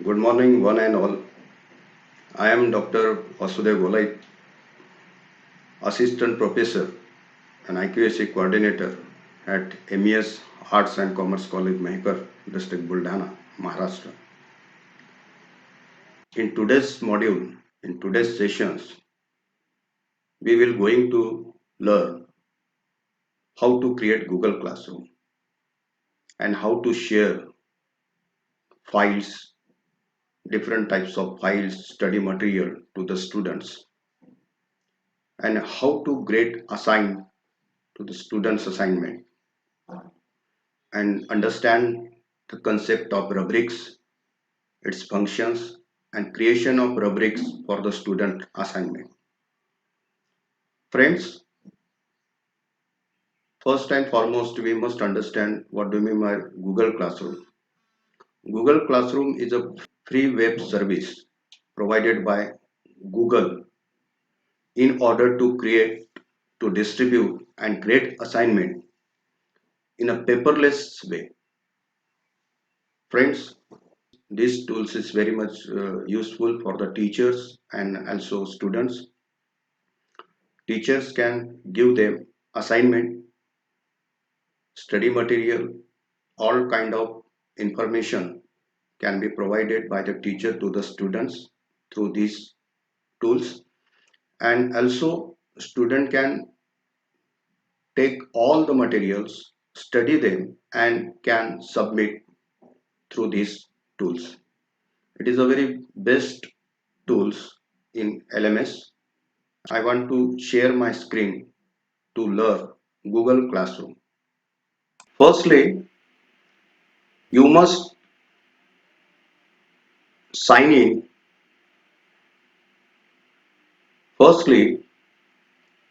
Good morning, one and all. I am Dr. Vasudev Golai, Assistant Professor and IQAC Coordinator at MES Arts and Commerce College, Mahikar, District Buldana, Maharashtra. In today's module, in today's sessions, we will going to learn how to create Google Classroom and how to share files, different types of files, study material to the students, and how to grade assign to the students assignment and understand the concept of rubrics, its functions, and creation of rubrics for the student assignment. Friends, first and foremost, we must understand what do we mean by Google Classroom. Google Classroom is a free web service provided by Google in order to create, to distribute, and create assignment in a paperless way. Friends, this tools is very much useful for the teachers and also students. Teachers can give them assignment, study material, all kind of information can be provided by the teacher to the students through these tools, and also student can take all the materials, study them, and can submit through these tools. It is a very best tools in LMS. I want to share my screen to learn Google Classroom. Firstly, you must sign in. Firstly,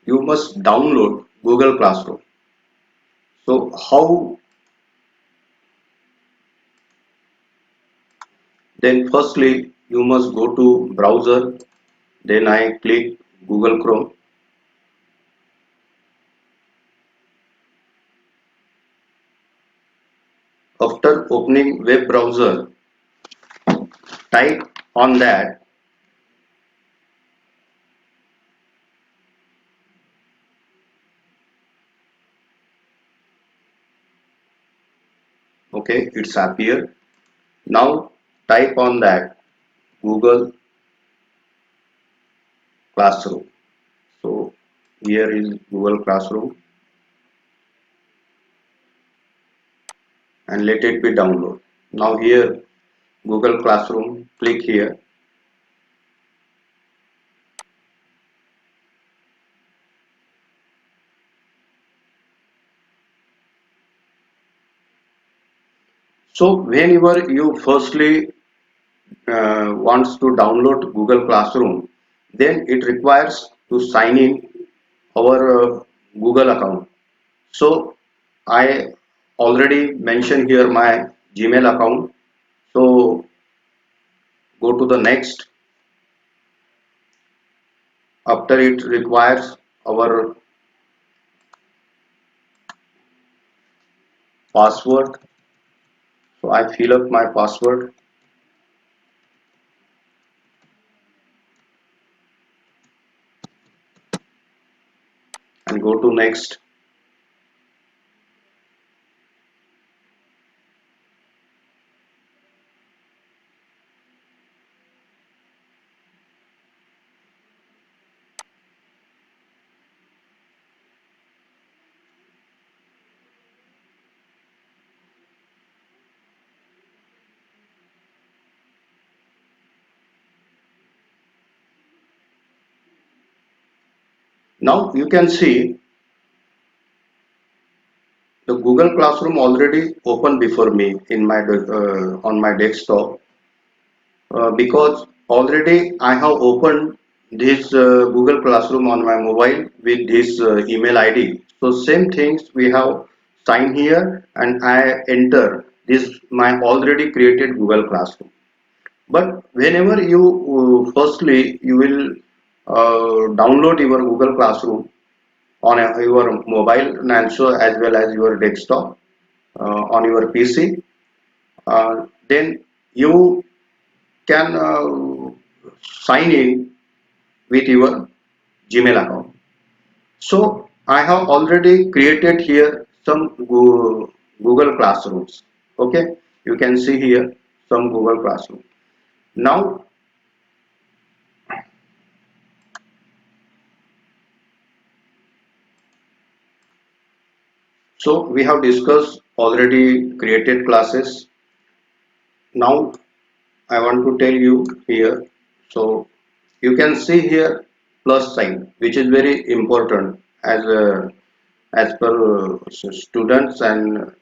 you must download Google Classroom. So how? Then firstly, you must go to browser. Then I click Google Chrome. After opening web browser, type on that. Okay, it's appear. Now type on that Google Classroom. So here is Google Classroom and let it be download. Now here Google Classroom, click here. So whenever you firstly wants to download Google Classroom, then it requires to sign in our Google account. So I already mentioned here my Gmail account. So go to the next. After it requires our password. So I fill up my password and go to next. Now you can see the Google Classroom already open before me in my on my desktop because already I have opened this Google Classroom on my mobile with this email ID. So same things we have signed here and I enter this my already created Google Classroom. But whenever you firstly you will download your Google Classroom on your mobile and also as well as your desktop on your PC, then you can sign in with your Gmail account. So I have already created here some Google Classrooms. Okay, you can see here some Google Classroom. Now, so we have discussed already created classes. Now I want to tell you here. So you can see here plus sign, which is very important as per students. And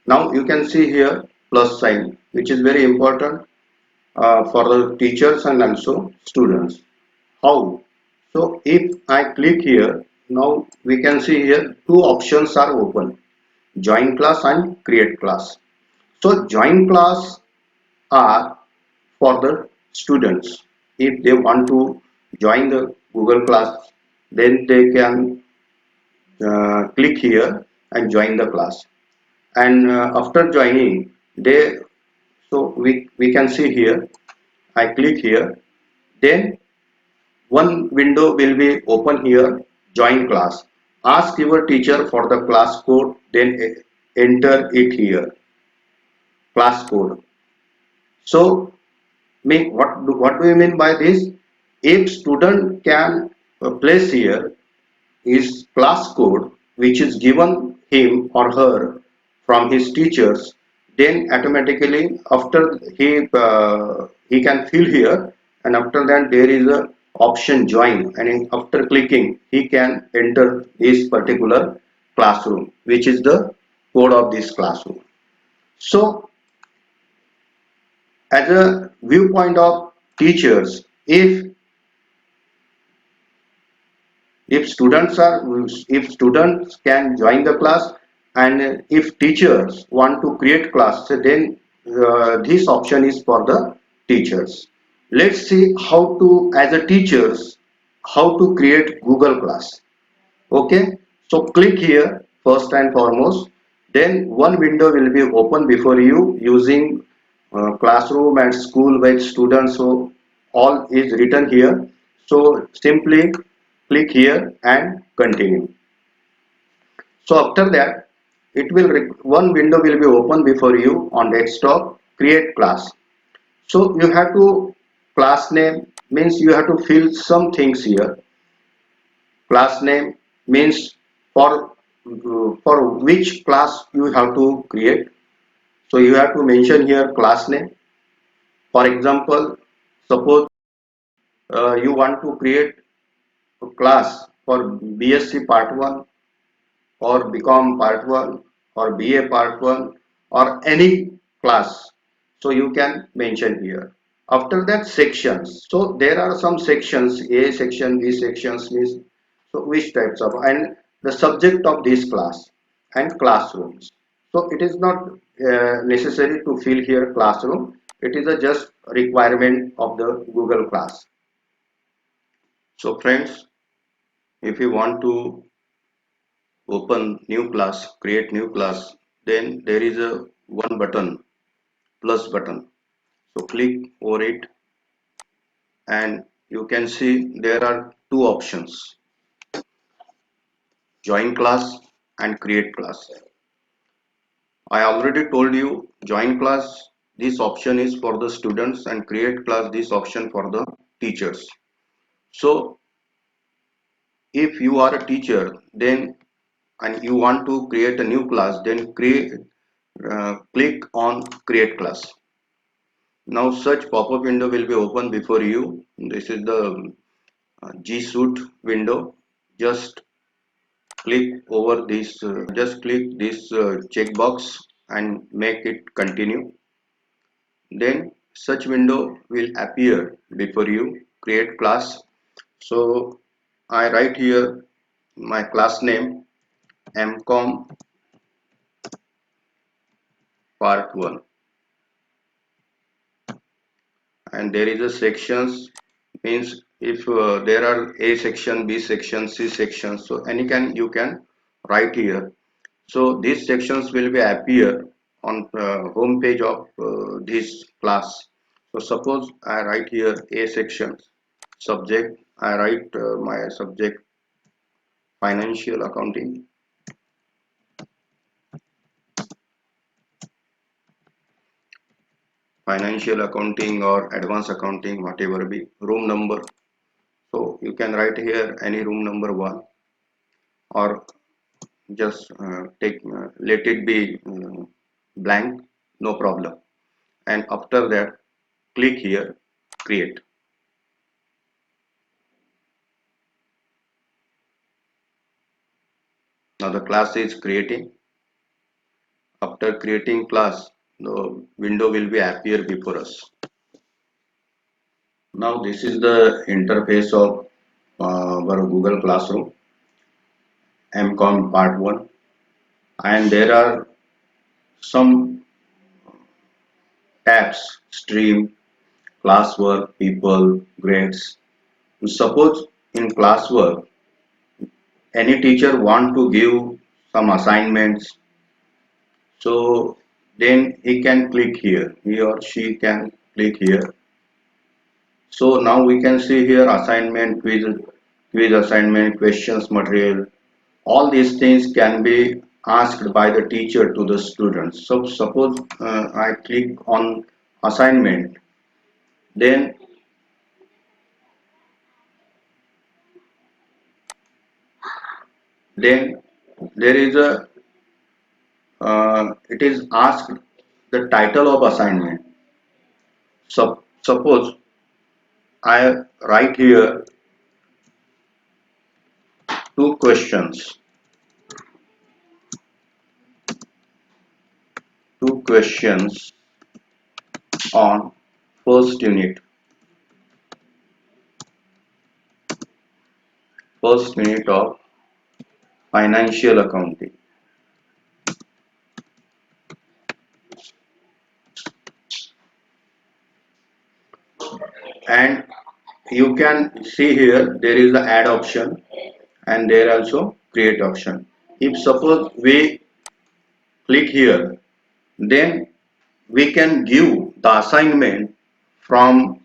now you can see here plus sign, which is very important for the teachers and also students. How? So if I click here, now we can see here two options are open: join class and create class. So join class are for the students. If they want to join the Google class, then they can click here and join the class. And after joining, they so we can see here. I click here, then one window will be open here. Join class. Ask your teacher for the class code, then enter it here. Class code. So what do you mean by this? If student can place here his class code which is given him or her from his teachers, then automatically after he can fill here, and after that there is a option join, and after clicking he can enter this particular classroom, which is the code of this classroom. So as a viewpoint of teachers, if students can join the class, and if teachers want to create class, so then this option is for the teachers. Let's see how to, as a teachers, how to create Google class. Okay, so click here first and foremost, then one window will be open before you using classroom and school with students. So all is written here, so simply click here and continue. So after that, one window will be open before you on desktop. Create class. So you have to, class name means you have to fill some things here. Class name means for which class you have to create. So you have to mention here class name. For example, suppose you want to create a class for BSc part 1 or BCom part 1 or BA part 1 or any class. So you can mention here. After that, sections. So there are some sections: A section, B sections, means so which types of, and the subject of this class and classrooms. So it is not necessary to fill here classroom. It is a just requirement of the Google class. So friends, if you want to open new class, create new class, then there is a one button, plus button. So click over it, and you can see there are two options: join class and create class. I already told you, join class, this option is for the students, and create class, this option for the teachers. So if you are a teacher, then and you want to create a new class, then click on create class. Now such pop-up window will be open before you. This is the G Suite window. Just click this checkbox and make it continue. Then such window will appear before you. Create class. So I write here my class name, MCOM part 1, and there is a sections, means if there are A section, B section, C section, so any can you can write here. So these sections will be appear on home page of this class. So suppose I write here A section, subject, I write my subject financial accounting, or advanced accounting, whatever be, room number. So you can write here any room number 1, or just take let it be blank, no problem. And after that, click here, create. Now the class is creating. After creating class, the window will be appear before us. Now this is the interface of our Google Classroom MCOM Part 1, and there are some tabs: stream, classwork, people, grades. Suppose in classwork, any teacher want to give some assignments, so then he can click here, he or she can click here. So now we can see here assignment, quiz assignment, questions material. All these things can be asked by the teacher to the students. So suppose I click on assignment, then then there is a it is asked the title of assignment. Suppose I write here two questions, on first unit of financial accounting. And you can see here there is the add option, and there also create option. If suppose we click here, then we can give the assignment from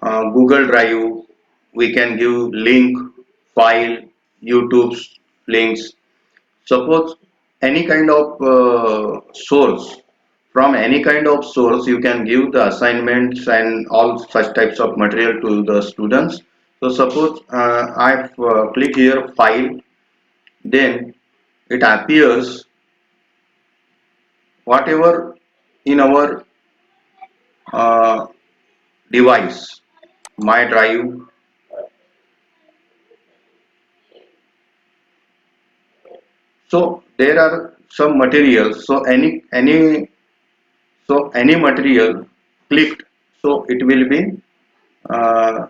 Google Drive. We can give link, file, YouTube's links. Suppose any kind of source, from any kind of source you can give the assignments and all such types of material to the students. So suppose I click here file, then it appears whatever in our uh, device, my drive. So there are some materials, so any material clicked, so it will be uh,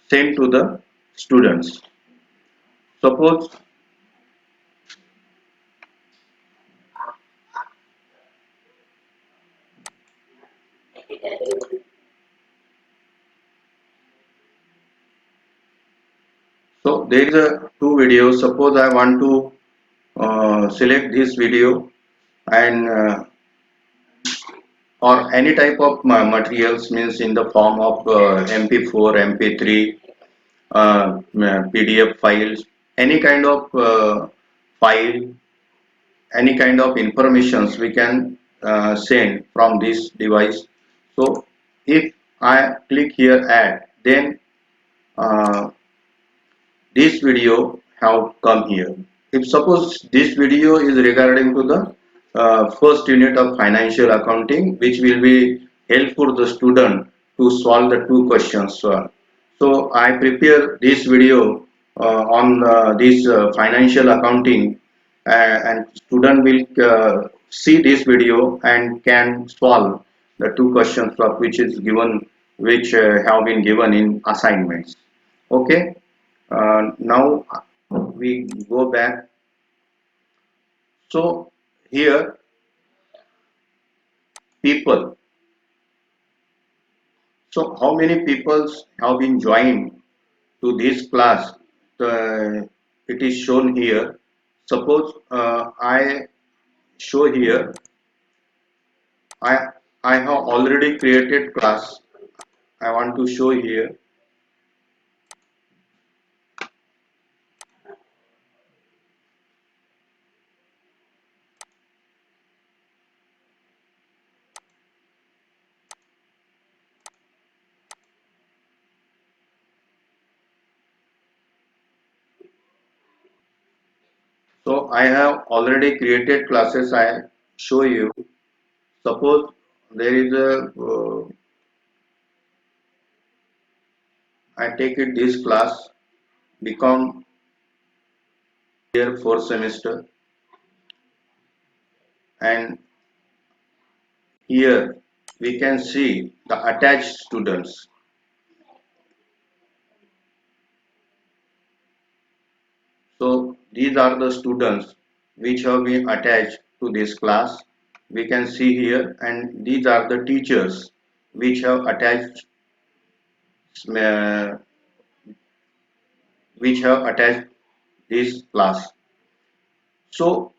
sent to the students. Suppose so there is a two videos. Suppose I want to select this video, and or any type of materials, means in the form of MP4, MP3, PDF files, any kind of file, any kind of informations we can send from this device. So if I click here add, then uh, this video have come here. If suppose this video is regarding to the first unit of financial accounting, which will be helpful to the student to solve the two questions. So I prepare this video on this financial accounting, and student will see this video and can solve the two questions of which is given, which have been given in assignments. Okay. Now we go back. So here people. So how many people have been joined to this class? It is shown here. Suppose I show here. I I have already created class. I want to show here. So I have already created classes. I show you. Suppose there is a, I take it this class, become year 4 semester, and here we can see the attached students. So these are the students which have been attached to this class. We can see here, and these are the teachers which have attached uh, this class. So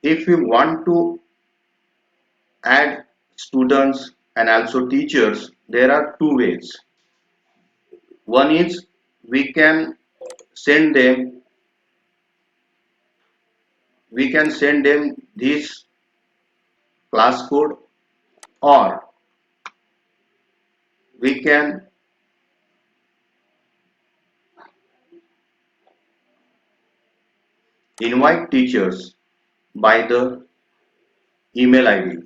if we want to add students and also teachers, there are two ways. One is we can send them this class code, or we can invite teachers by the email ID.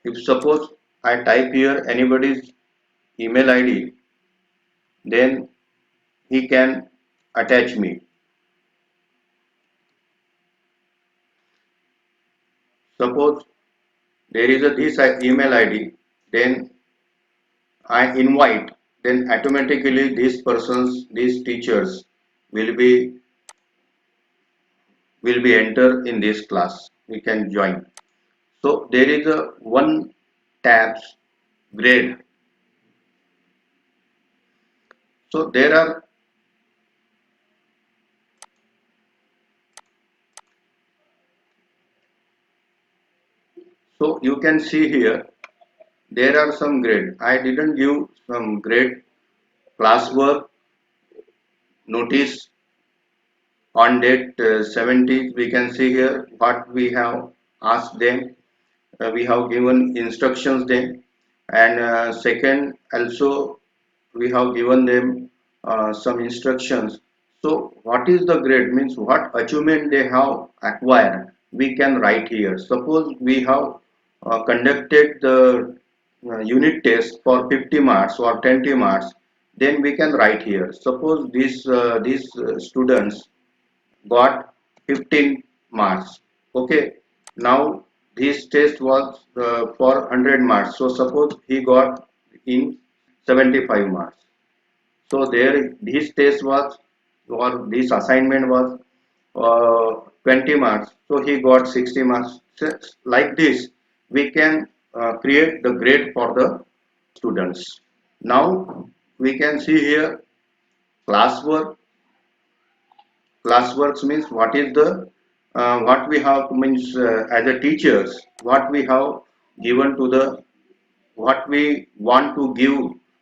If suppose I type here anybody's email ID, then he can attach me. Suppose there is a this email ID, then I invite, then automatically these teachers will be enter in this class. We can join. So there is a one tabs grade. So there are, so you can see here there are some grade. I didn't give some grade classwork notice on date 70. We can see here what we have asked them. We have given instructions them, and second also we have given them some instructions. So what is the grade means what achievement they have acquired, we can write here. Suppose we have conducted the unit test for 50 marks or 20 marks, then we can write here. Suppose these students got 15 marks. Okay, now this test was for 100 marks. So suppose he got in 75 marks. So there his test was, or this assignment was 20 marks. So he got 60 marks. So like this, we can create the grade for the students. Now we can see here classwork. Classworks means what is the what we have means as a teachers, what we have given to the, what we want to give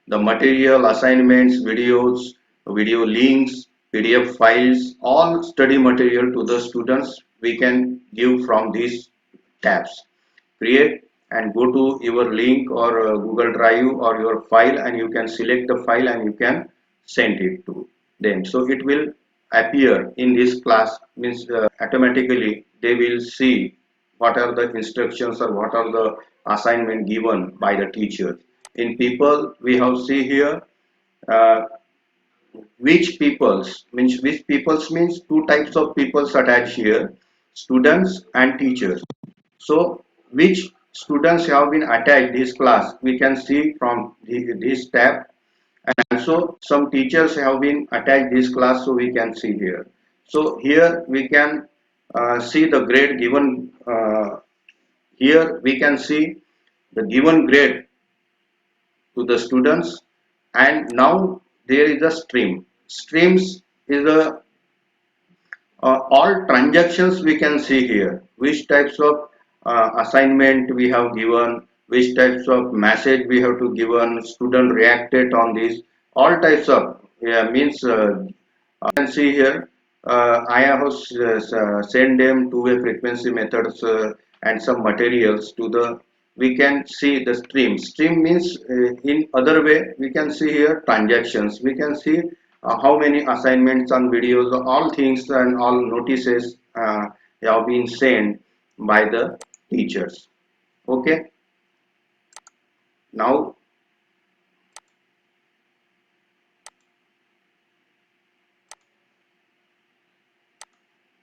the material, assignments, videos, video links, PDF files, all study material to the students we can give from these tabs. Create and go to your link or Google Drive or your file, and you can select the file and you can send it to them. So it will appear in this class, means automatically they will see what are the instructions or what are the assignment given by the teacher. In people we have see here uh, which peoples means two types of peoples attached here, students and teachers. So which students have been attached this class, we can see from this tab, and also some teachers have been attached this class, so we can see here. So here we can see the grade given. Here we can see the given grade to the students, and now there is a stream. Streams is a all transactions we can see here, which types of assignment we have given, which types of message we have to given, student reacted on this, all types of, yeah, means can see here, I have sent them two-way frequency methods and some materials to the, we can see the stream. Stream means in other way, we can see here transactions. We can see how many assignments and videos, all things and all notices have been sent by the teachers. Okay, now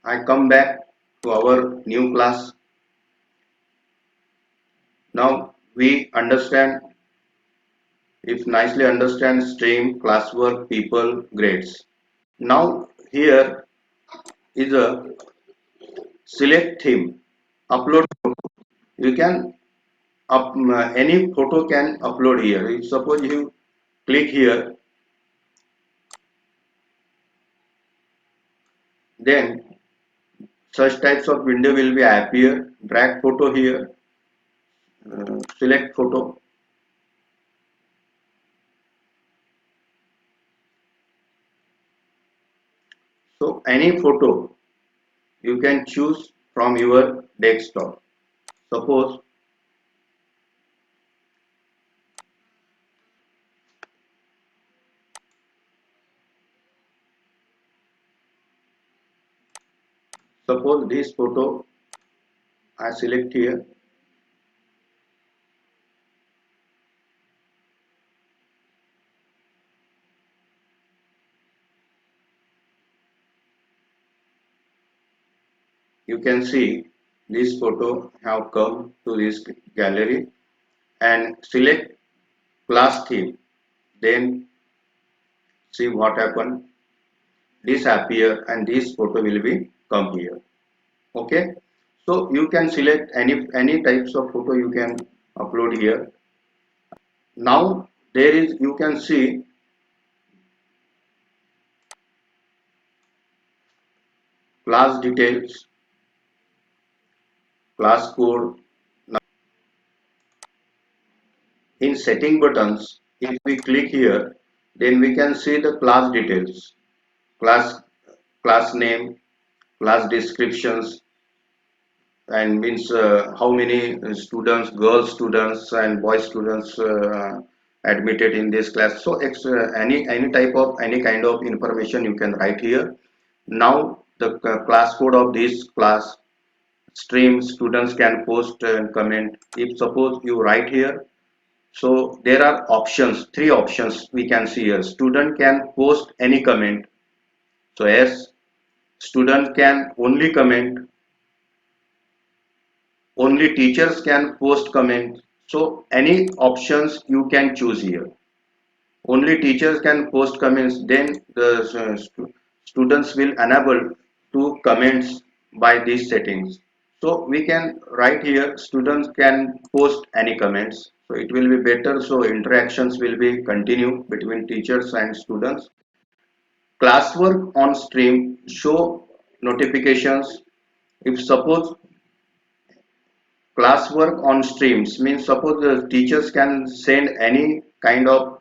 I come back to our new class. Now we understand, if nicely understand stream, classwork, people, grades. Now here is a select theme, upload photo. You can any photo can upload here. If suppose you click here, then such types of window will be appear. Drag photo here, select photo. So any photo you can choose from your desktop. Suppose suppose this photo I select here. You can see this photo have come to this gallery, and select class theme. Then see what happen. This appear and this photo will be come here. Okay. So you can select any types of photo you can upload here. Now there is, you can see class details, class code. In setting buttons, if we click here, then we can see the class details, class class name, class descriptions, and means how many students, girl students and boy students admitted in this class. So any type of any kind of information you can write here. Now the class code of this class stream, students can post and comment. If suppose you write here, so there are options, three options we can see here. Student can post any comment. So yes, student can only comment, only teachers can post comment. So any options you can choose here. Only teachers can post comments, then the students will enable to comments by these settings. So we can write here, students can post any comments. So it will be better. So interactions will be continue between teachers and students. Classwork on stream, show notifications. If suppose classwork on streams means, suppose the teachers can send any kind of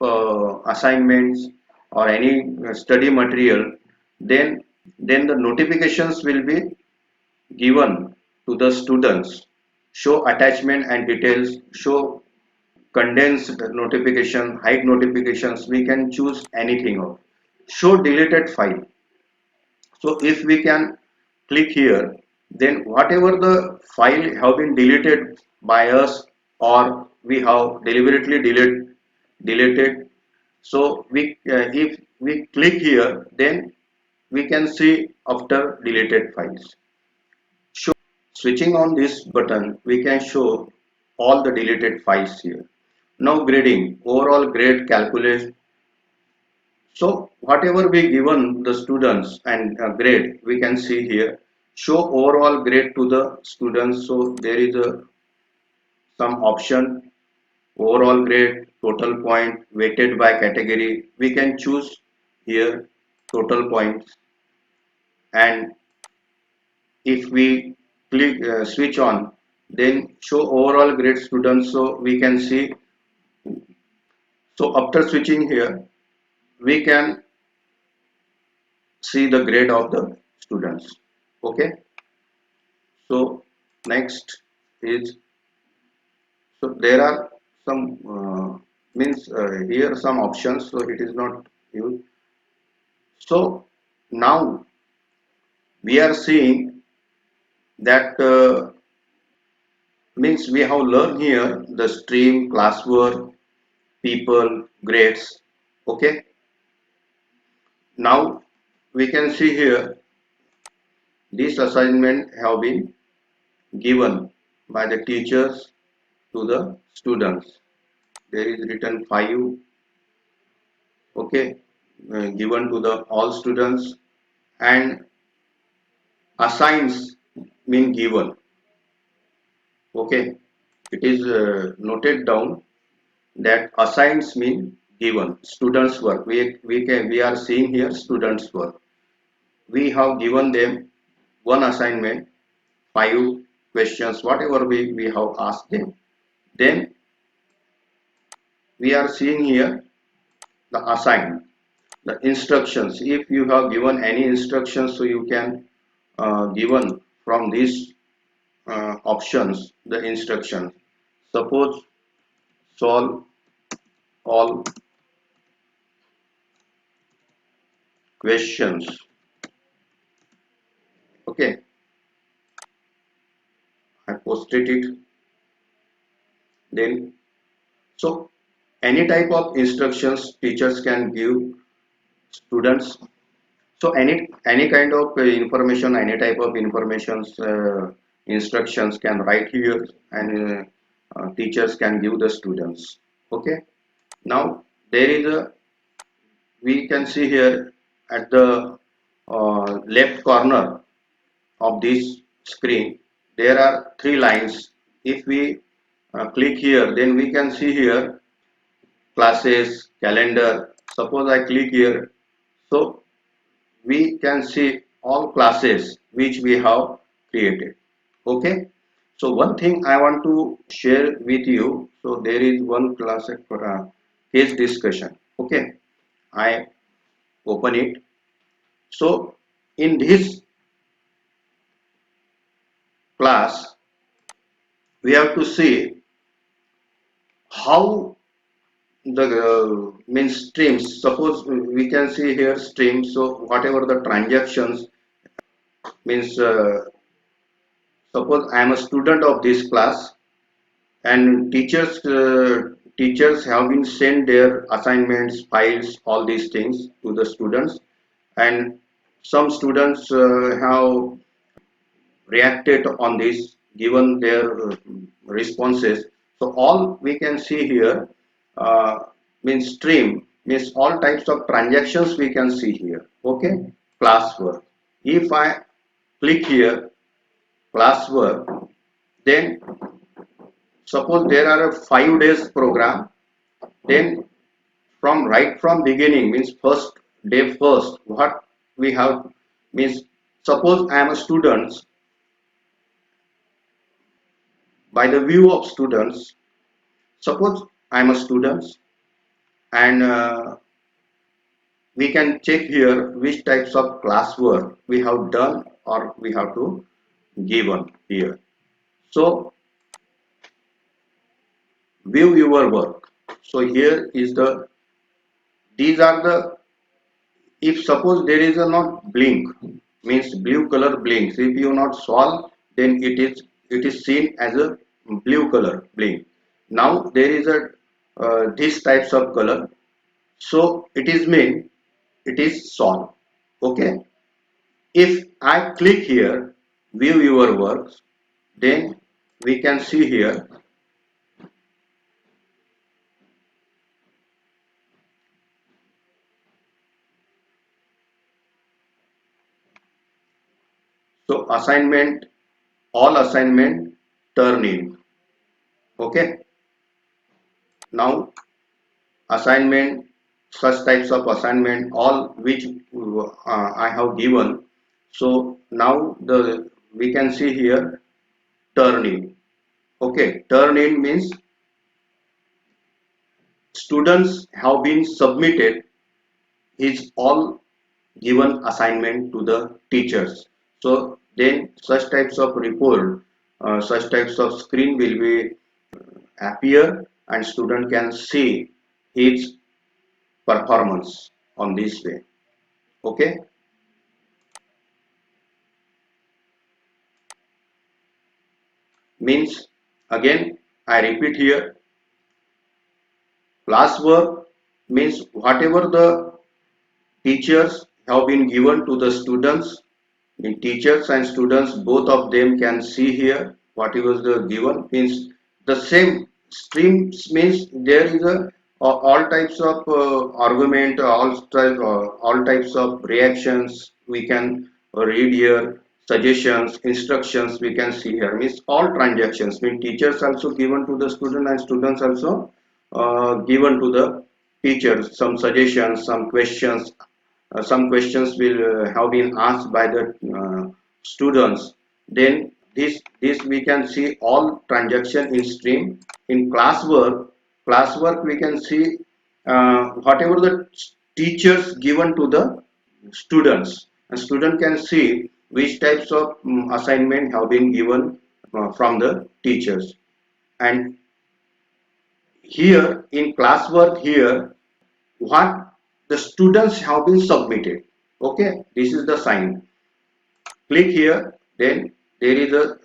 assignments or any study material, then the notifications will be given to the students. Show attachment and details, show condensed notification, hide notifications, we can choose anything of. Show deleted file. So if we can click here, then whatever the file have been deleted by us, or we have deliberately deleted. So we if we click here, then we can see after deleted files. Show, switching on this button, we can show all the deleted files here. Now grading, overall grade calculate. So whatever we given the students and grade, we can see here. Show overall grade to the students. So there is a some option, overall grade, total point, weighted by category. We can choose here total points, and if we click switch on, then show overall grade students. So we can see, so after switching here, we can see the grade of the students. Okay. So next is, so there are some means here some options, so it is not used. So now we are seeing that means we have learned here the stream, classwork, people, grades. Okay. Now we can see here this assignment have been given by the teachers to the students. There is written 5, okay, given to the all students, and assigns mean given. Okay, it is noted down that assigns mean given. Students work. We are seeing here students work. We have given them one assignment, 5 questions, whatever we have asked them. Then we are seeing here the assign, the instructions. If you have given any instructions, so you can given from these options the instructions. Suppose solve all questions. Okay, I posted it. Then, so any type of instructions teachers can give students. So any kind of information, any type of informations, instructions can write here, and teachers can give the students. Okay. Now there is a, we can see here at the left corner of this screen, there are 3 lines. If we click here, then we can see here classes, calendar. Suppose I click here, so we can see all classes which we have created. Okay. So one thing I want to share with you. So there is one class case discussion. Okay. I open it. So in this class, we have to see how the means streams. Suppose we can see here streams. So whatever the transactions means, suppose I am a student of this class, and teachers have been sent their assignments, files, all these things to the students, and some students have reacted on this, given their responses. So all we can see here uh, means stream, means all types of transactions we can see here. Okay. Classwork, if I click here classwork, then suppose there are a 5 days program, then from right from beginning, means first day first, what we have means, suppose I am a student. By the view of students, suppose I am a student, and we can check here which types of classwork we have done or we have to given here. So view your work. So here is the, these are the, if suppose there is a not blink, means blue color blinks, if you not solve, then it is seen as a blue color blink. Now there is a these types of color, so it is mean it is solved. Okay. If I click here view your works, then we can see here, so assignment, all assignment turn in. Okay. Now assignment, such types of assignment, all which I have given. So now the, we can see here turn in. Okay, turn in means students have been submitted his all given assignment to the teachers. So then such types of report, such types of screen will be appear and student can see his performance on this way. Okay, means again I repeat here, classwork means whatever the teachers have been given to the students. In teachers and students, both of them can see here what was the given means the same streams means there is a all types of argument, all types of reactions we can read here, suggestions, instructions we can see here means all transactions mean teachers also given to the student and students also given to the teachers some suggestions, some questions will have been asked by the students. Then this we can see all transaction in stream. In classwork we can see whatever the teachers given to the students, and student can see which types of assignment have been given from the teachers. And here in classwork here what the students have been submitted. Okay, this is the sign. Click here, then there is a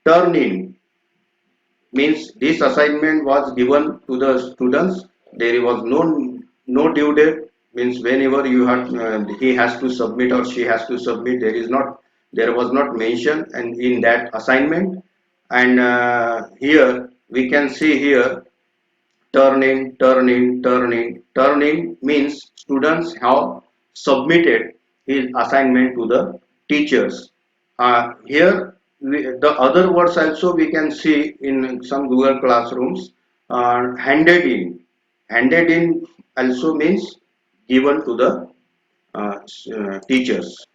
turn in means this assignment was given to the students. There was no due date means whenever you have he has to submit or she has to submit, there was not mentioned and in that assignment. And here we can see here turning means students have submitted his assignment to the teachers. Here the other words also we can see in some Google classrooms. Handed in also means given to the teachers.